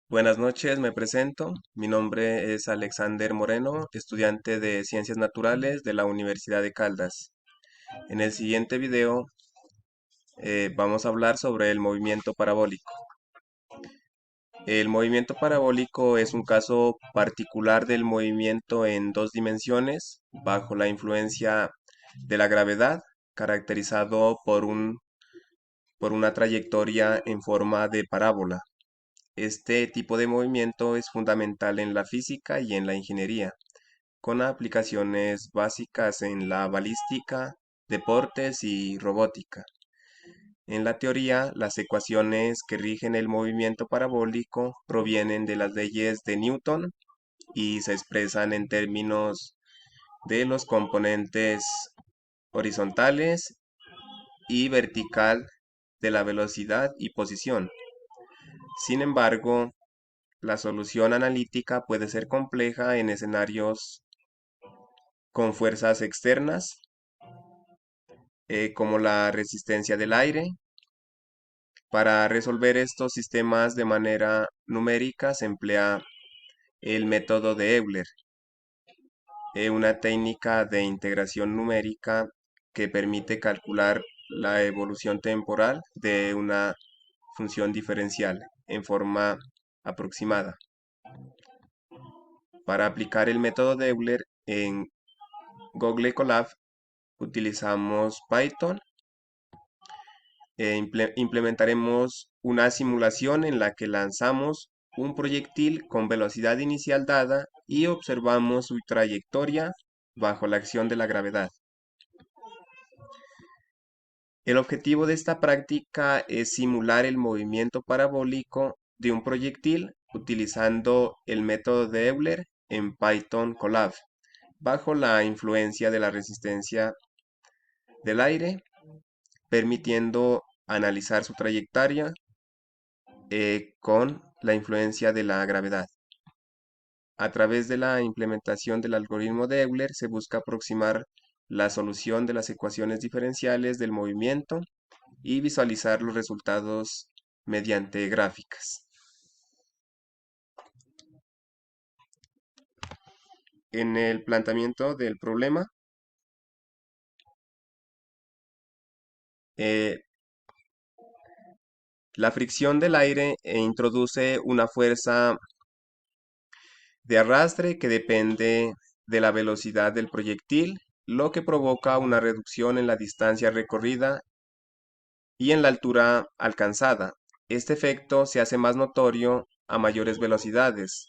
Buenas noches, me presento. Mi nombre es Alexander Moreno, estudiante de Ciencias Naturales de la Universidad de Caldas. En el siguiente video vamos a hablar sobre el movimiento parabólico. El movimiento parabólico es un caso particular del movimiento en dos dimensiones bajo la influencia de la gravedad, caracterizado por una trayectoria en forma de parábola. Este tipo de movimiento es fundamental en la física y en la ingeniería, con aplicaciones básicas en la balística, deportes y robótica. En la teoría, las ecuaciones que rigen el movimiento parabólico provienen de las leyes de Newton y se expresan en términos de los componentes horizontales y vertical de la velocidad y posición. Sin embargo, la solución analítica puede ser compleja en escenarios con fuerzas externas, como la resistencia del aire. Para resolver estos sistemas de manera numérica se emplea el método de Euler, una técnica de integración numérica que permite calcular la evolución temporal de una función diferencial en forma aproximada. Para aplicar el método de Euler en Google Colab utilizamos Python. Implementaremos una simulación en la que lanzamos un proyectil con velocidad inicial dada y observamos su trayectoria bajo la acción de la gravedad. El objetivo de esta práctica es simular el movimiento parabólico de un proyectil utilizando el método de Euler en Python Colab, bajo la influencia de la resistencia del aire, permitiendo analizar su trayectoria con la influencia de la gravedad. A través de la implementación del algoritmo de Euler se busca aproximar la solución de las ecuaciones diferenciales del movimiento y visualizar los resultados mediante gráficas. En el planteamiento del problema, eh, la fricción del aire introduce una fuerza de arrastre que depende de la velocidad del proyectil, lo que provoca una reducción en la distancia recorrida y en la altura alcanzada. Este efecto se hace más notorio a mayores velocidades,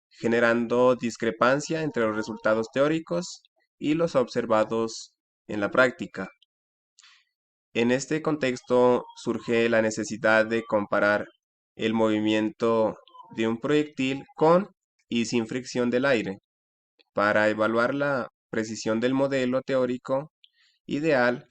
generando discrepancia entre los resultados teóricos y los observados en la práctica. En este contexto surge la necesidad de comparar el movimiento de un proyectil con y sin fricción del aire para evaluar la precisión del modelo teórico ideal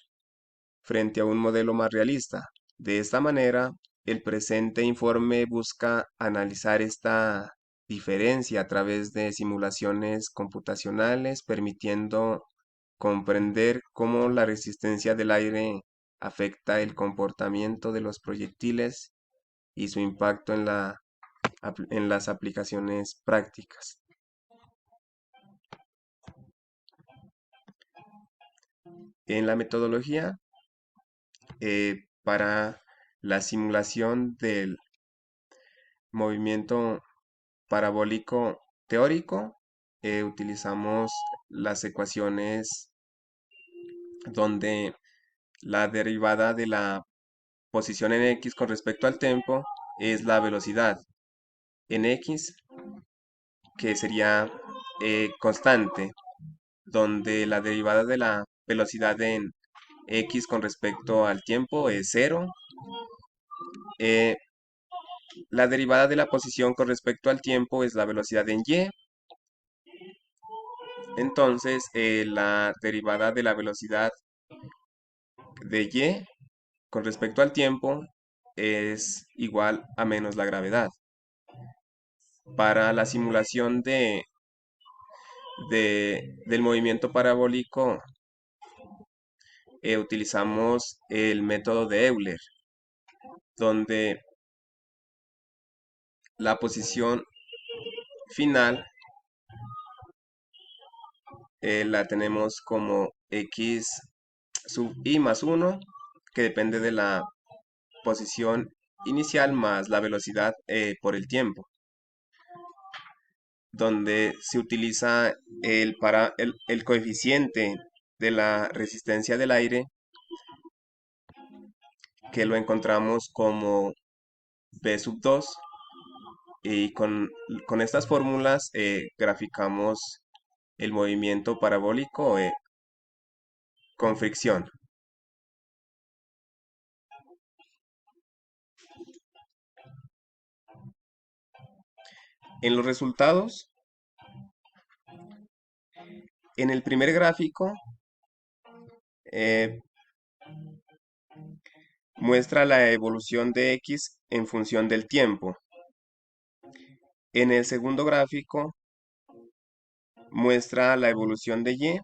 frente a un modelo más realista. De esta manera, el presente informe busca analizar esta diferencia a través de simulaciones computacionales, permitiendo comprender cómo la resistencia del aire afecta el comportamiento de los proyectiles y su impacto en las aplicaciones prácticas. En la metodología, para la simulación del movimiento parabólico teórico, utilizamos las ecuaciones donde la derivada de la posición en x con respecto al tiempo es la velocidad en x, que sería constante, donde la derivada de la velocidad en x con respecto al tiempo es cero. Eh, la derivada de la posición con respecto al tiempo es la velocidad en y. Entonces, la derivada de la velocidad de y con respecto al tiempo es igual a menos la gravedad. Para la simulación del movimiento parabólico, utilizamos el método de Euler, donde La posición final la tenemos como x sub i más 1, que depende de la posición inicial más la velocidad por el tiempo, donde se utiliza el coeficiente de la resistencia del aire, que lo encontramos como b sub 2, y con estas fórmulas graficamos el movimiento parabólico con fricción. En los resultados, en el primer gráfico eh, muestra la evolución de x en función del tiempo. En el segundo gráfico muestra la evolución de y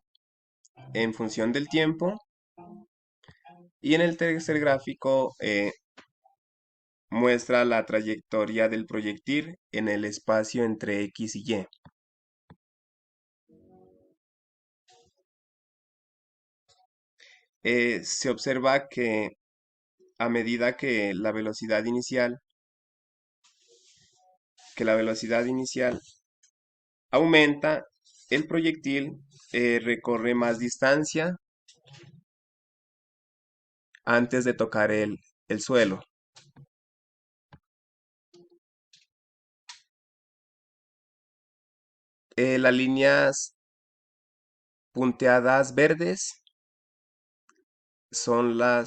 en función del tiempo. Y en el tercer gráfico muestra la trayectoria del proyectil en el espacio entre x y y. Se observa que a medida que la velocidad inicial aumenta, el proyectil recorre más distancia antes de tocar el suelo. Las líneas punteadas verdes son la-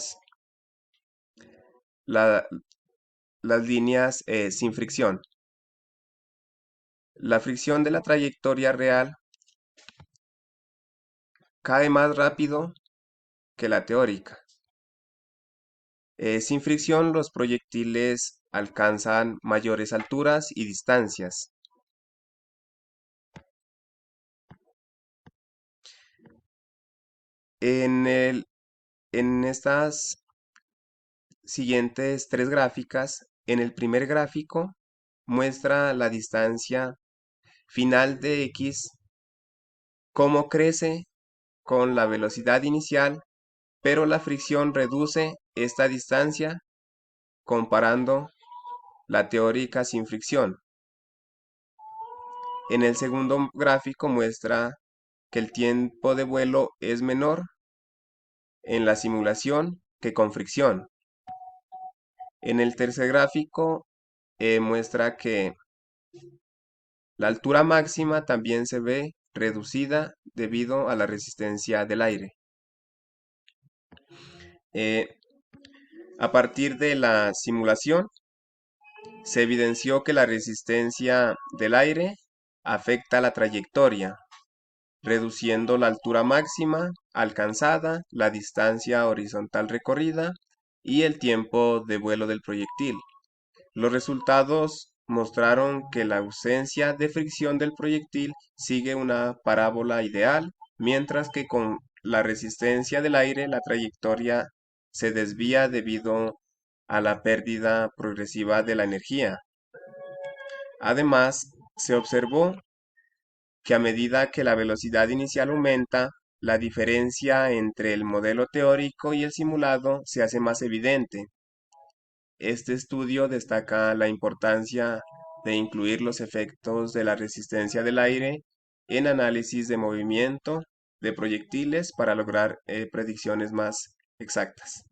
las líneas sin fricción. La fricción de la trayectoria real cae más rápido que la teórica. Sin fricción, los proyectiles alcanzan mayores alturas y distancias. En estas siguientes tres gráficas, en el primer gráfico muestra la distancia final de x, cómo crece con la velocidad inicial, pero la fricción reduce esta distancia comparando la teórica sin fricción. En el segundo gráfico muestra que el tiempo de vuelo es menor en la simulación que con fricción. En el tercer gráfico muestra que la altura máxima también se ve reducida debido a la resistencia del aire. Eh, a partir de la simulación, se evidenció que la resistencia del aire afecta la trayectoria, reduciendo la altura máxima alcanzada, la distancia horizontal recorrida y el tiempo de vuelo del proyectil. Los resultados mostraron que la ausencia de fricción del proyectil sigue una parábola ideal, mientras que con la resistencia del aire la trayectoria se desvía debido a la pérdida progresiva de la energía. Además, se observó que a medida que la velocidad inicial aumenta, la diferencia entre el modelo teórico y el simulado se hace más evidente. Este estudio destaca la importancia de incluir los efectos de la resistencia del aire en análisis de movimiento de proyectiles para lograr predicciones más exactas.